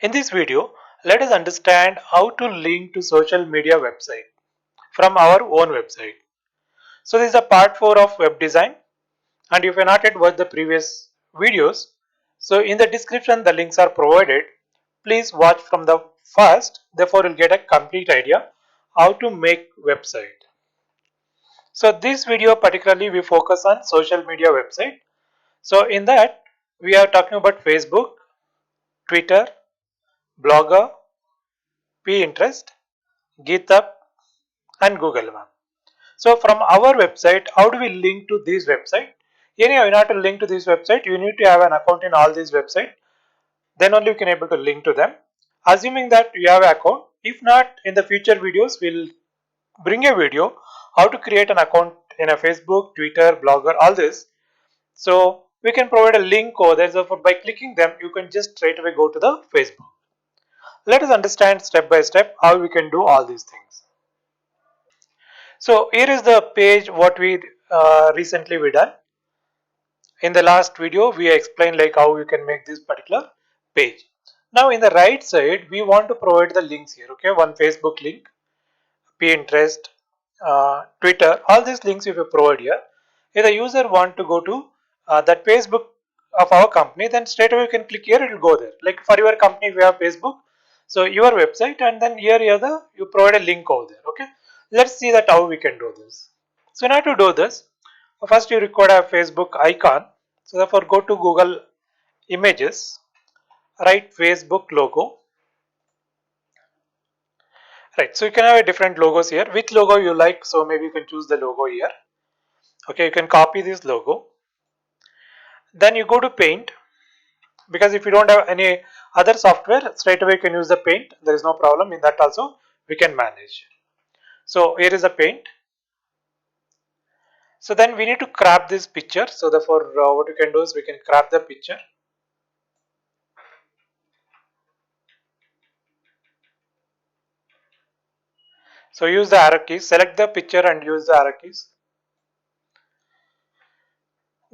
In this video, let us understand how to link to social media website from our own website. So this is a part 4 of web design, and if you have not yet watched the previous videos, so in the description the links are provided. Please watch from the first, therefore you'll get a complete idea how to make website. So this video particularly we focus on social media website. So in that we are talking about Facebook, Twitter, Blogger, Pinterest, GitHub and Google Map. So from our website, how do we link to this website? Anyhow, in order to link to this website, you need to have an account in all these websites. Then only you can able to link to them. Assuming that you have an account, if not, in the future videos, we'll bring a video how to create an account in a Facebook, Twitter, Blogger, all this. So we can provide a link over there. So by clicking them, you can just straight away go to the Facebook. Let us understand step by step how we can do all these things. So here is the page what we recently we done. In the last video we explained like how you can make this particular page. Now in the right side we want to provide the links here. Okay, one Facebook link, Pinterest, Twitter, all these links if you provide here. If the user want to go to that Facebook of our company, then straight away you can click here, it will go there. Like for your company we have Facebook, so your website, and then here you provide a link over there. Okay, let's see that how we can do this. So now to do this, first you require a Facebook icon. So therefore go to Google Images, write Facebook logo. Right, so you can have a different logos here. Which logo you like, so maybe you can choose the logo here. Okay, you can copy this logo. Then you go to Paint, because if you don't have any other software, straight away you can use the Paint. There is no problem in that also. We can manage. So here is the Paint. So then we need to crop this picture. So therefore what you can do is we can crop the picture. So use the arrow keys, select the picture and use the arrow keys.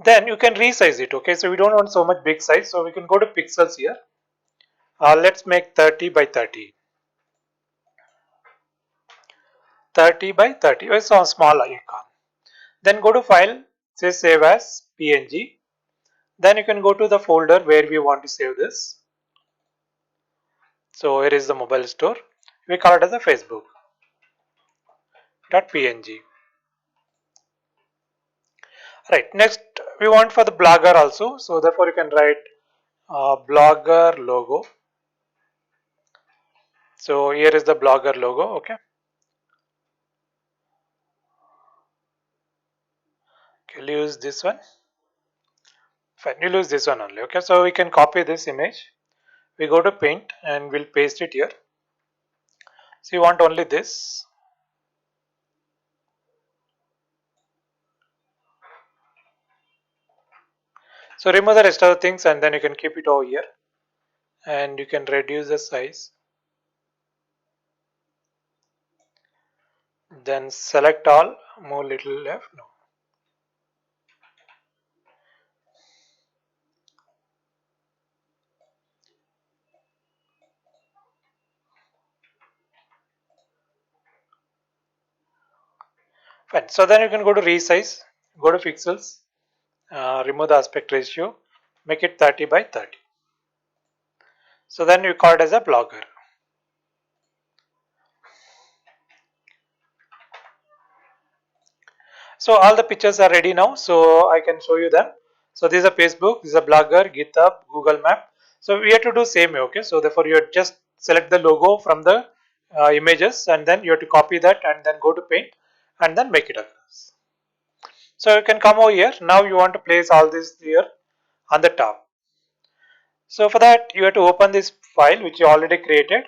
Then you can resize it. Okay, so we don't want so much big size, so we can go to pixels here. Let's make 30 by 30. 30 by 30. It's a small icon. Then go to file, say save as PNG. Then you can go to the folder where we want to save this. So here is the mobile store. We call it as a Facebook.png. Right. Next we want for the blogger also. So therefore you can write blogger logo. So here is the blogger logo. Okay. You'll use this one. Fine. You'll use this one only. Okay. So we can copy this image. We go to Paint and we'll paste it here. So you want only this. So remove the rest of the things and then you can keep it over here and you can reduce the size. Then select all, move little left. No. Fine. So then you can go to resize, go to pixels, remove the aspect ratio, make it 30 by 30. So then you call it as a blogger. So all the pictures are ready now. So I can show you them. So this is a Facebook, this is a blogger, GitHub, Google Map. So we have to do same way. Okay. So therefore you just select the logo from the images and then you have to copy that and then go to Paint and then make it across. So you can come over here. Now you want to place all this here on the top. So for that you have to open this file which you already created.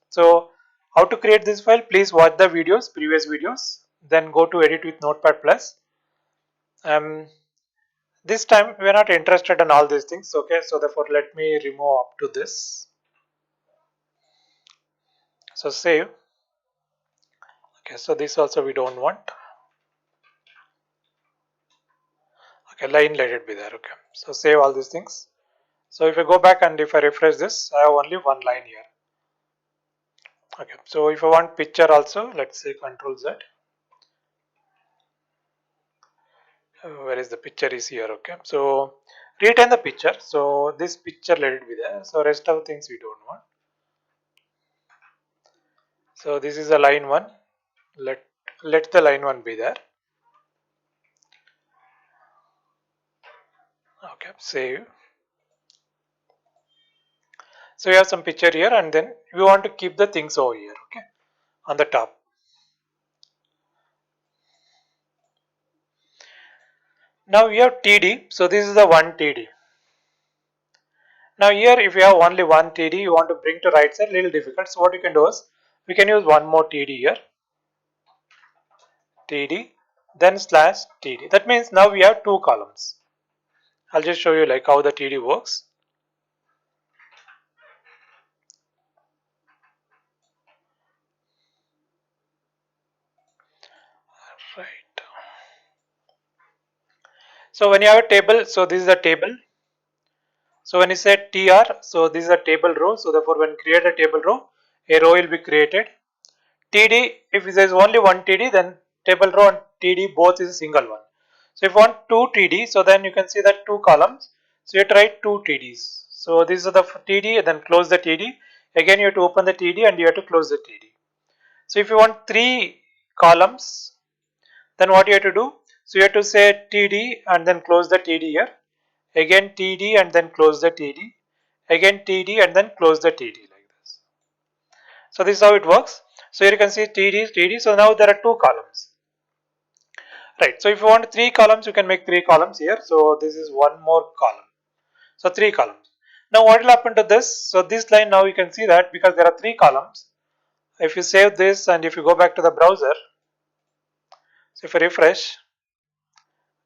So how to create this file? Please watch the videos, previous videos. Then go to edit with Notepad Plus. This time we are not interested in all these things. Okay, so therefore let me remove up to this. So save. Okay, so this also we don't want. Okay, line let it be there. Okay, so save all these things. So if I go back and if I refresh this, I have only one line here. Okay, so if I want picture also, let's say Control Z. Where is the picture is here? Okay, so retain the picture. So this picture let it be there. So rest of things we don't want. So this is a line one. Let the line one be there. Okay, save. So we have some picture here, and then we want to keep the things over here. Okay, on the top. Now we have TD. So this is the one TD. Now here if you have only one TD, you want to bring to right side, little difficult. So what you can do is we can use one more TD here. TD, then slash TD. That means now we have two columns. I'll just show you like how the TD works. Right. So when you have a table, so this is a table. So when you say TR, so this is a table row. So therefore when create a table row, a row will be created. TD, if there is only one TD, then table row and TD both is a single one. So if you want two TD, so then you can see that two columns. So you have to write two TDs. So this is the TD, then close the TD. Again you have to open the TD and you have to close the TD. So if you want three columns, then what you have to do? So you have to say TD and then close the TD here. Again TD and then close the TD. Again TD and then close the TD like this. So this is how it works. So here you can see TD, TD. So now there are two columns. Right. So if you want three columns, you can make three columns here. So this is one more column. So three columns. Now what will happen to this? So this line now you can see that because there are three columns. If you save this and if you go back to the browser, so if I refresh,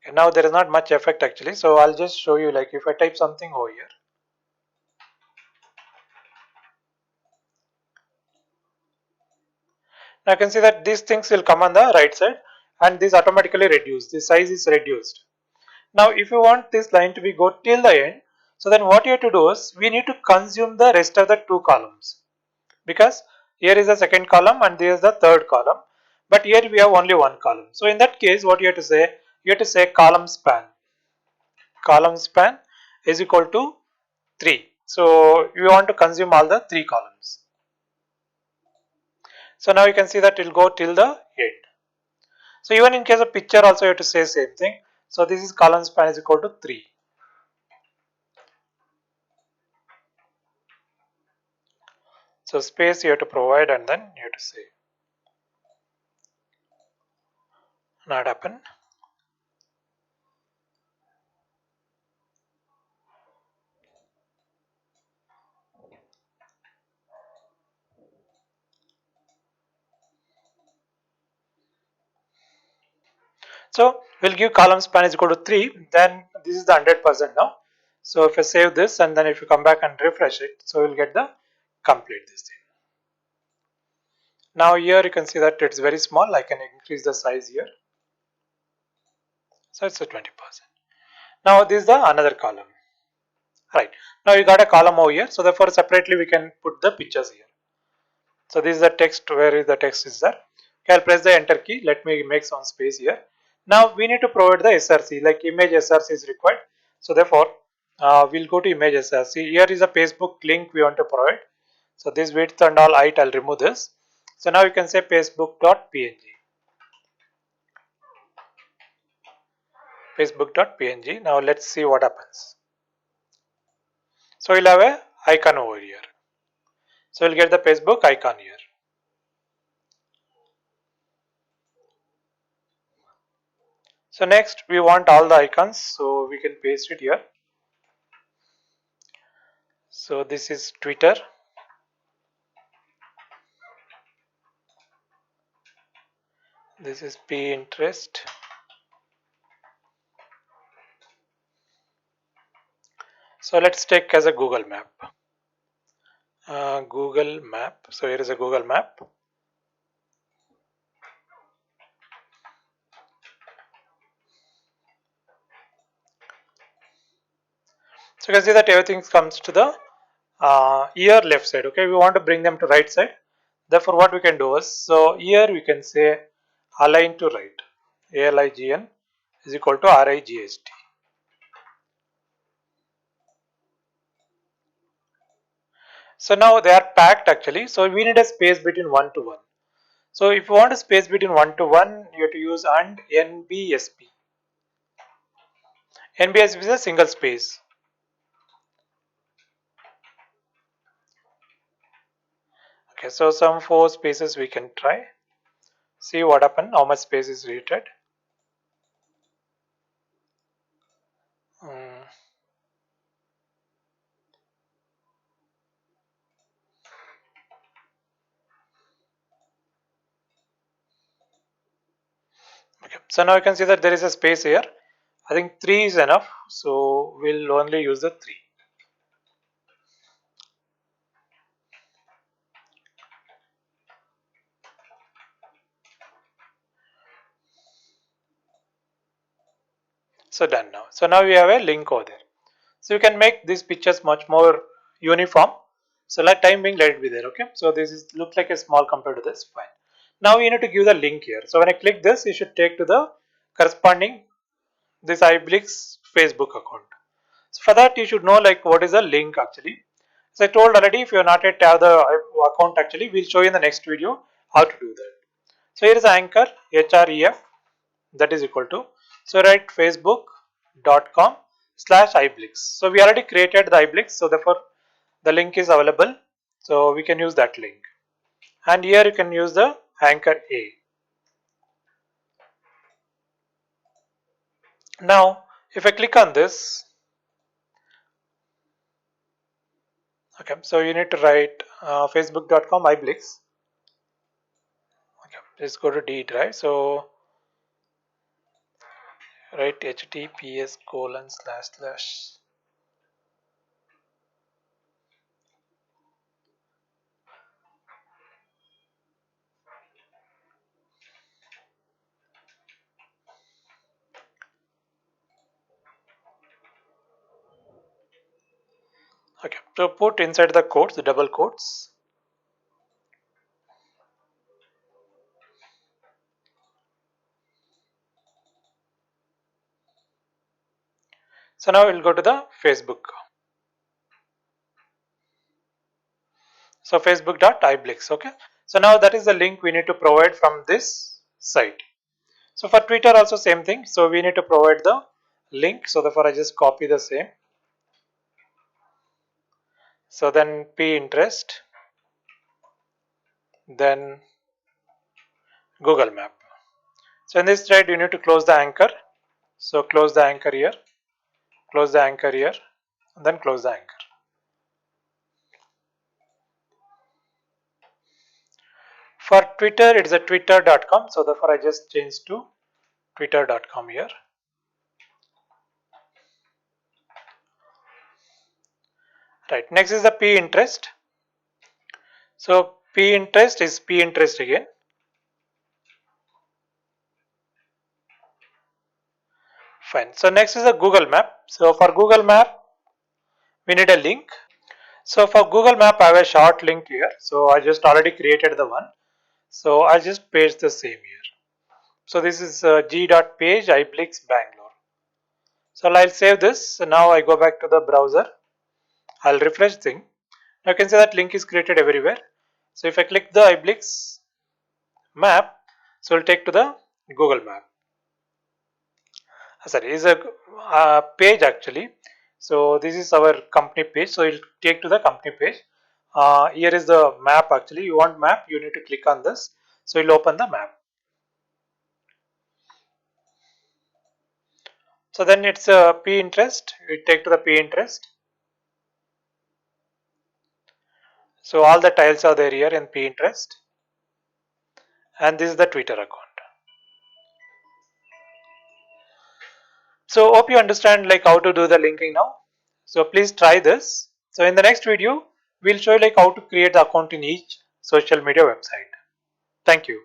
okay, now there is not much effect actually. So I'll just show you like if I type something over here. Now I can see that these things will come on the right side and this automatically reduced. The size is reduced. Now if you want this line to be go till the end, so then what you have to do is we need to consume the rest of the two columns because here is the second column and there is the third column, but here we have only one column. So in that case what you have to say, you have to say column span is equal to 3. So you want to consume all the three columns. So now you can see that it will go till the end. So even in case of picture also you have to say same thing. So this is column span is equal to 3. So space you have to provide and then you have to say. Not happen. So we'll give column span is equal to 3. Then this is the 100% now. So if I save this and then if you come back and refresh it, so we'll get the complete this thing. Now here you can see that it's very small. I can increase the size here. So it's a 20%. Now this is the another column. Right. Now you got a column over here. So therefore separately we can put the pictures here. So this is the text where the text is there. Okay, I'll press the enter key. Let me make some space here. Now we need to provide the SRC like image SRC is required. So therefore we'll go to image SRC. Here is a Facebook link we want to provide. So this width and all height I'll remove this. So now you can say facebook.png. Facebook.png. Now let's see what happens. So we'll have a icon over here. So we'll get the Facebook icon here. So next we want all the icons. So we can paste it here. So this is Twitter. This is Pinterest. So let's take as a Google Map. Google Map. So here is a Google Map. So you can see that everything comes to the here left side. Okay, we want to bring them to right side. Therefore, what we can do is, so here we can say align to right. ALIGN is equal to RIGST. So now they are packed actually. So we need a space between 1 to 1. So if you want a space between 1 to 1, you have to use AND NBSP. NBSP is a single space. Okay, so some 4 spaces we can try. See what happens, how much space is needed. Mm. Okay, so now you can see that there is a space here. I think 3 is enough, so we'll only use the 3. So done now. So now we have a link over there. So you can make these pictures much more uniform. So let time being, let it be there. Okay. So this is looks like a small compared to this. Fine. Now we need to give the link here. So when I click this, it should take to the corresponding this iBlix Facebook account. So for that you should know like what is the link actually. So I told already, if you are not yet have the account actually, we'll show you in the next video how to do that. So here is anchor href, that is equal to, so write facebook.com/iblix. So we already created the iblix, so therefore the link is available, so we can use that link. And here you can use the anchor a. Now if I click on this, okay, so you need to write facebook.com iblix. Okay, let's go to D drive. So write https:// okay, so put inside the quotes, the double quotes. So now we'll go to the Facebook. So facebook.iblix. Okay. So now that is the link we need to provide from this site. So for Twitter also same thing. So we need to provide the link. So therefore I just copy the same. So then Pinterest, then Google Map. So in this thread you need to close the anchor. So close the anchor here, close the anchor here, and then close the anchor. For Twitter it is a twitter.com. So therefore I just changed to twitter.com here. Right. Next is the Pinterest. So Pinterest is Pinterest again. Fine. So next is the Google Map. So for Google Map, we need a link. So for Google Map, I have a short link here. So I just already created the one. So I'll just paste the same here. So this is g.page iblix Bangalore. So I'll save this. So now I go back to the browser. I'll refresh thing. Now you can see that link is created everywhere. So if I click the iblix map, so it'll take to the Google Map. Sorry, is a page actually. So this is our company page. So it'll take to the company page. Here is the map actually. You want map, you need to click on this. So you'll open the map. So then it's a Pinterest. You take to the Pinterest. So all the tiles are there here in Pinterest. And this is the Twitter account. So hope you understand like how to do the linking now. So please try this. So in the next video, we'll show you like how to create the account in each social media website. Thank you.